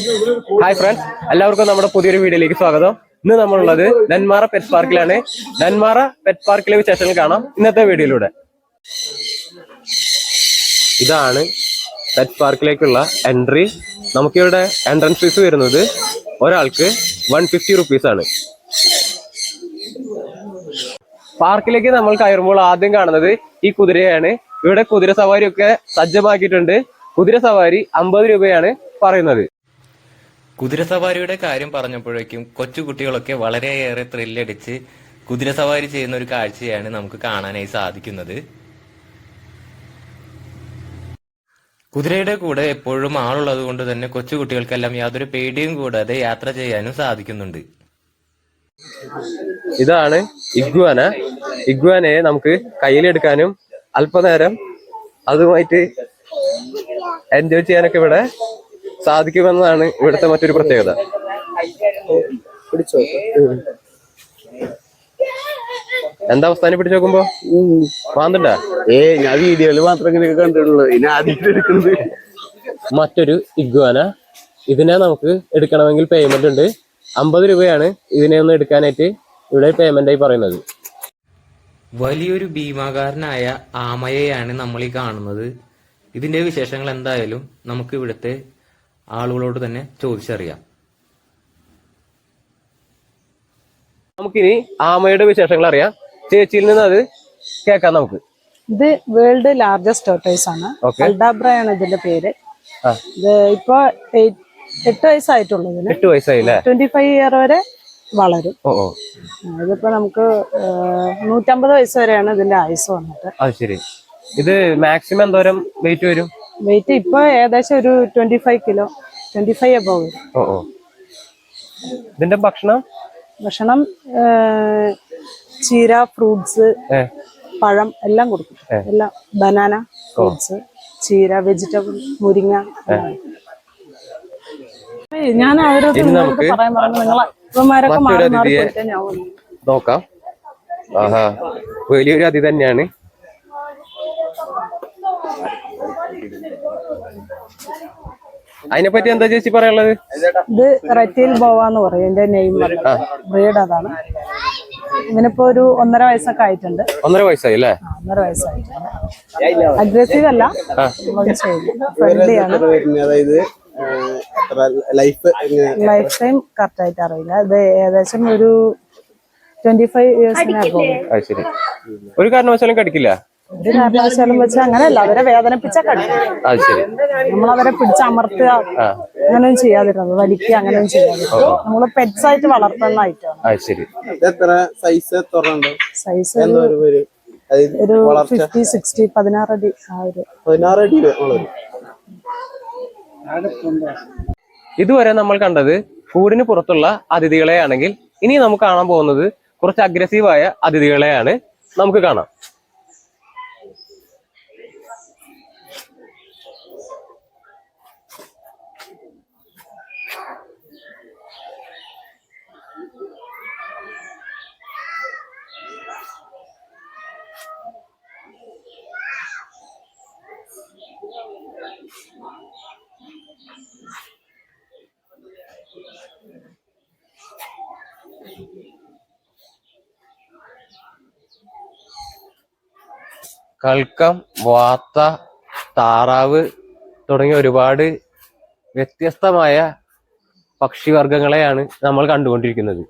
Hi friends, എല്ലാവർക്കും നമ്മുടെ പുതിയൊരു വീഡിയോയിലേക്ക് സ്വാഗതം. ഇന്ന് നമ്മളുള്ളത് നെന്മാറ പെറ്റ് പാർക്കിലാണ്. നെന്മാറ പെറ്റ് പാർക്കിലെ വിശേഷങ്ങൾ കാണാം ഇന്നത്തെ വീഡിയോയിലൂടെ. ഇതാണ് പെറ്റ് പാർക്കിലേക്കുള്ള എൻട്രി. നമുക്കിവിടെ എൻട്രൻസ് ഫീസ് വരുന്നത് ഒരാൾക്ക് 150 റുപ്പീസ് ആണ്. പാർക്കിലേക്ക് നമ്മൾ കയറുമ്പോൾ ആദ്യം കാണുന്നത് ഈ കുതിരയാണ്. ഇവിടെ കുതിര സവാരിയൊക്കെ സജ്ജമാക്കിയിട്ടുണ്ട്. കുതിര സവാരി 50 രൂപയാണ് പറയുന്നത്. കുതിരസവാരിയുടെ കാര്യം പറഞ്ഞപ്പോഴേക്കും കൊച്ചുകുട്ടികളൊക്കെ വളരെയേറെ ത്രില്ലടിച്ച് കുതിരസവാരി ചെയ്യുന്ന ഒരു കാഴ്ചയാണ് നമുക്ക് കാണാനായി സാധിക്കുന്നത്. കുതിരയുടെ കൂടെ എപ്പോഴും ആളുള്ളത് കൊണ്ട് തന്നെ കൊച്ചുകുട്ടികൾക്കെല്ലാം യാതൊരു പേടിയും കൂടാതെ യാത്ര ചെയ്യാനും സാധിക്കുന്നുണ്ട്. ഇതാണ് ഇഗ്വാന. ഇഗ്വാനയെ നമുക്ക് കയ്യിലെടുക്കാനും അല്പനേരം അതുമായിട്ട് എൻജോയ് ചെയ്യാനൊക്കെ ഇവിടെ സാധിക്കുമെന്നതാണ് ഇവിടുത്തെ മറ്റൊരു പ്രത്യേകത. എന്താ അവസ്ഥ പിടിച്ചു നോക്കുമ്പോ മാന്തണ്ട? ഞാൻ വീഡിയോയില് മാത്രം ഇങ്ങനെ കണ്ടിട്ടുള്ളൂ. ഇനി ആദ്യമായിട്ട് എടുക്കുന്നത് മറ്റൊരു ഇഗ്വാന. ഇതിനെ നമുക്ക് എടുക്കണമെങ്കിൽ പേയ്മെന്റ് ഉണ്ട്. 50 രൂപയാണ് ഇതിനെ ഒന്ന് എടുക്കാനായിട്ട് ഇവിടെ പേയ്മെന്റ് ആയി പറയുന്നത്. വലിയൊരു ഭീമാകാരനായ ആമയെയാണ് നമ്മൾ ഈ കാണുന്നത്. ഇതിന്റെ വിശേഷങ്ങൾ എന്തായാലും നമുക്ക് ഇവിടുത്തെ ആളുകളോട് തന്നെ ചോദിച്ചറിയാം. നമുക്കിനി ആമയുടെ വിശേഷങ്ങൾ അറിയാം. ചേച്ചിയിൽ നിന്ന് അത് കേൾക്കാം നമുക്ക്. ഇത് വേൾഡ് ലാർജസ്റ്റ് ടോർട്ടോയ്സ് ആണ്. അൽഡാബ്രയാണ് ഇതിന്റെ പേര്. ഇത് ഇപ്പൊ 8 വയസ്സായിട്ടുള്ളൂ. 8 വയസ്സായില്ലേ? 25 ഇയർ വരെ വളരും. ഇതിപ്പോ നമുക്ക് 150 വയസ്സ് വരെയാണ് ഇതിന്റെ ആയുസ് വന്നിട്ട്. അത് ശരി. ഇത് മാക്സിമം എന്തോരം വെയിറ്റ് വരും? വെയിറ്റ് ഇപ്പൊ ഏകദേശം ഒരു 25 കിലോ, 25 അബവ് വരും. ഇതിന്റെ ഭക്ഷണം ചീര, ഫ്രൂട്ട്സ്, പഴം എല്ലാം കൊടുക്കും. എല്ലാം ബനാന, ഫ്രൂട്ട്സ്, ചീര, വെജിറ്റബിൾ, മുരിങ്ങ. ഞാൻ അവരോട് പറയാൻ പറഞ്ഞു, നിങ്ങളെ ഇവന്മാരൊക്കെ മാറി മാറി നോക്കാം. ആഹാ, വലിയൊരു അതി തന്നെയാണ്. അതിനെപ്പറ്റി എന്താ ചേച്ചി പറയാനുള്ളത്? ഇത് റെറ്റീൽ ബോവാന്ന് പറയും എന്റെ നെയിം. ബ്രീഡ് അതാണ്. ഇവനിപ്പോ ഒരു 1.5 വയസ്സൊക്കെ ആയിട്ടുണ്ട്. 1.5 വയസ്സായി അല്ലേ? 1.5 വയസ്സായിട്ടുണ്ട്. അഗ്രസീവ് അല്ല, ഫ്രണ്ട്ലിയാണ്. ലൈഫ് ടൈം കറക്റ്റ് ആയിട്ട് അറിയില്ല. ഇത് ഏകദേശം ഒരു 25 ഇയേഴ്സിനകത്ത്. ശരി. ഒരു കാരണവശാലും കടിക്കില്ല? ഒരു കാരണവശാലും വെച്ചാൽ അങ്ങനെയല്ല, അവരെ വേദനിപ്പിച്ച കടിക്കും. നമ്മളവരെ പിടിച്ചമർത്തുക അങ്ങനെയും ചെയ്യാതിരുന്നത്, വലിക്കുക അങ്ങനെയും ചെയ്യാതിരുന്നത്. നമ്മള് പെറ്റ്സ് ആയിട്ട് വളർത്തുന്ന ഐറ്റമാണ്. സൈസ് ഒരു 50, 60, 16 അടി. ഇതുവരെ നമ്മൾ കണ്ടത് കൂടിന് പുറത്തുള്ള അതിഥികളെ ആണെങ്കിൽ, ഇനി നമുക്ക് കാണാൻ പോകുന്നത് കുറച്ച് അഗ്രസീവായ അതിഥികളെയാണ്. നമുക്ക് കാണാം. കൽക്കം, വാത്ത, താറാവ് തുടങ്ങിയ ഒരുപാട് വ്യത്യസ്തമായ പക്ഷിവർഗങ്ങളെയാണ് നമ്മൾ കണ്ടുകൊണ്ടിരിക്കുന്നത്.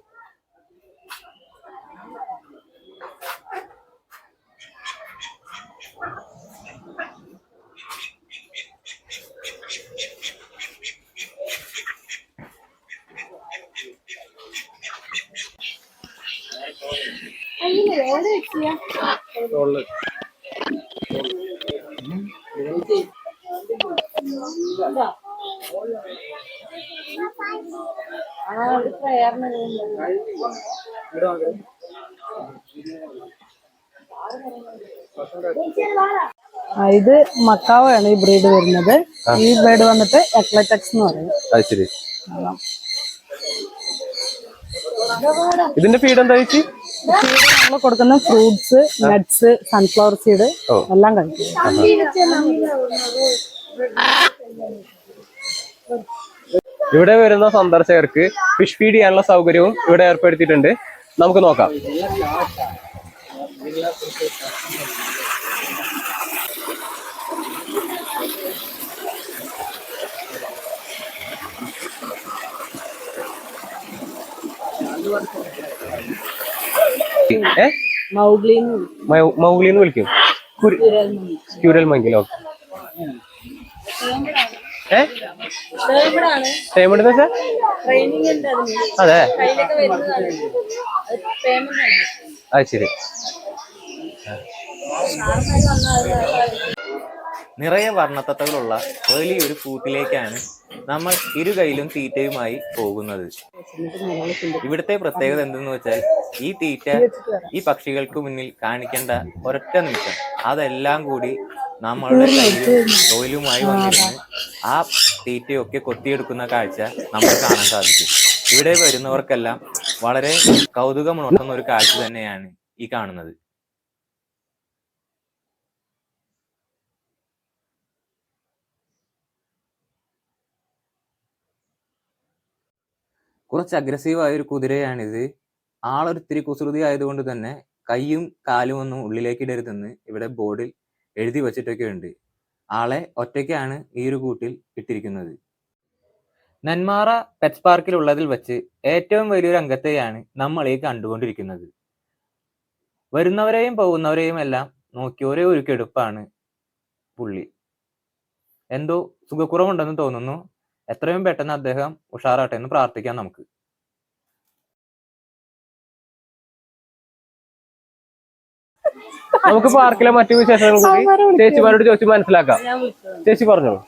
ഇത് മക്കാവയാണ് ഈ ബ്രീഡ് വരുന്നത്. ഈ ബേർഡ് വന്നിട്ട് എക്ലറ്റക്സ് എന്ന് പറയും. ഇതിന്റെ ഫീഡ് എന്താ ചേച്ചി? നമ്മൾ കൊടുക്കുന്ന ഫ്രൂട്ട്സ്, നട്ട്സ്, സൺഫ്ലവർ സീഡ് എല്ലാം കഴിക്കും. ഇവിടെ വരുന്ന സന്ദർശകർക്ക് ഫിഷ് ഫീഡ് ചെയ്യാനുള്ള സൗകര്യവും ഇവിടെ ഏർപ്പെടുത്തിയിട്ടുണ്ട്. നമുക്ക് നോക്കാം. മൗഗ്ലിന്ന് വിളിക്കും. ക്യൂരൽ മങ്കിലോ? അതെ, അത് ശരി. നിറയെ വർണ്ണത്തത്തകളുള്ള വലിയൊരു കൂട്ടിലേക്കാണ് നമ്മൾ ഇരു കൈയിലും തീറ്റയുമായി പോകുന്നത്. ഇവിടുത്തെ പ്രത്യേകത എന്തെന്ന് വെച്ചാൽ ഈ തീറ്റ ഈ പക്ഷികൾക്ക് മുന്നിൽ കാണിക്കേണ്ട ഒരൊറ്റ നിമിഷം അതെല്ലാം കൂടി നമ്മളുടെ കയ്യിലും തൊഴിലുമായി വന്നിരുന്ന് ആ തീറ്റയൊക്കെ കൊത്തിയെടുക്കുന്ന കാഴ്ച നമുക്ക് കാണാൻ സാധിക്കും. ഇവിടെ വരുന്നവർക്കെല്ലാം വളരെ കൗതുകമുണർത്തുന്ന ഒരു കാഴ്ച തന്നെയാണ് ഈ കാണുന്നത്. കുറച്ച് അഗ്രസീവായ ഒരു കുതിരയാണിത്. ആളൊരിത്തിരി കുസൃതി ആയതുകൊണ്ട് തന്നെ കൈയും കാലും ഒന്നും ഉള്ളിലേക്ക് ഇടരുതെന്ന് ഇവിടെ ബോർഡിൽ എഴുതി വച്ചിട്ടൊക്കെ ഉണ്ട്. ആളെ ഒറ്റയ്ക്കാണ് ഈ ഒരു കൂട്ടിൽ ഇട്ടിരിക്കുന്നത്. നെന്മാറ പെറ്റ്സ് പാർക്കിൽ ഉള്ളതിൽ വെച്ച് ഏറ്റവും വലിയൊരു അംഗത്തെയാണ് നമ്മൾ ഈ കണ്ടുകൊണ്ടിരിക്കുന്നത്. വരുന്നവരെയും പോകുന്നവരെയും എല്ലാം നോക്കി ഒരേ ഒരു കെടുപ്പാണ് പുള്ളി. എന്തോ സുഖക്കുറവുണ്ടെന്ന് തോന്നുന്നു. എത്രയും പെട്ടെന്ന് അദ്ദേഹം ഉഷാറാട്ടെ എന്ന് പ്രാർത്ഥിക്കാം നമുക്ക്. നമുക്ക് പാർക്കിലെ മറ്റു വിശേഷങ്ങൾ കൂടി ചേച്ചിമാരോട് ചോദിച്ച് മനസ്സിലാക്കാം. ചേച്ചി പറഞ്ഞോളൂ.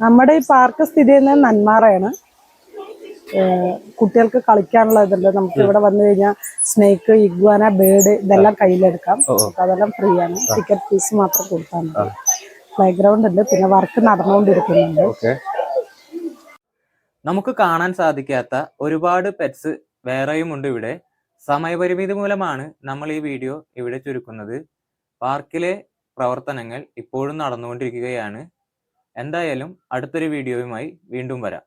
നമ്മുടെ ഈ പാർക്ക് സ്ഥിതി ചെയ്യുന്നത് നെന്മാറയാണ്. കുട്ടികൾക്ക് കളിക്കാനുള്ള ഇതുണ്ട്. നമുക്ക് ഇവിടെ വന്നു കഴിഞ്ഞാൽ സ്നേക്ക്, ഇഗ്വാന, ബേർഡ് ഇതെല്ലാം കയ്യിലെടുക്കാം. അതെല്ലാം ഫ്രീ ആണ്. ടിക്കറ്റ് ഫീസ് മാത്രം കൊടുത്താൽ മതി. പ്ലേ ഗ്രൗണ്ട് ഉണ്ട്. പിന്നെ വർക്ക് നടന്നുകൊണ്ടിരിക്കുന്നുണ്ട്. നമുക്ക് കാണാൻ സാധിക്കാത്ത ഒരുപാട് പെറ്റ്സ് വേറെയും ഉണ്ട് ഇവിടെ. സമയപരിമിതി മൂലമാണ് നമ്മൾ ഈ വീഡിയോ ഇവിടെ ചുരുക്കുന്നത്. പാർക്കിലെ പ്രവർത്തനങ്ങൾ ഇപ്പോഴും നടന്നുകൊണ്ടിരിക്കുകയാണ്. എന്തായാലും അടുത്തൊരു വീഡിയോയുമായി വീണ്ടും വരാം.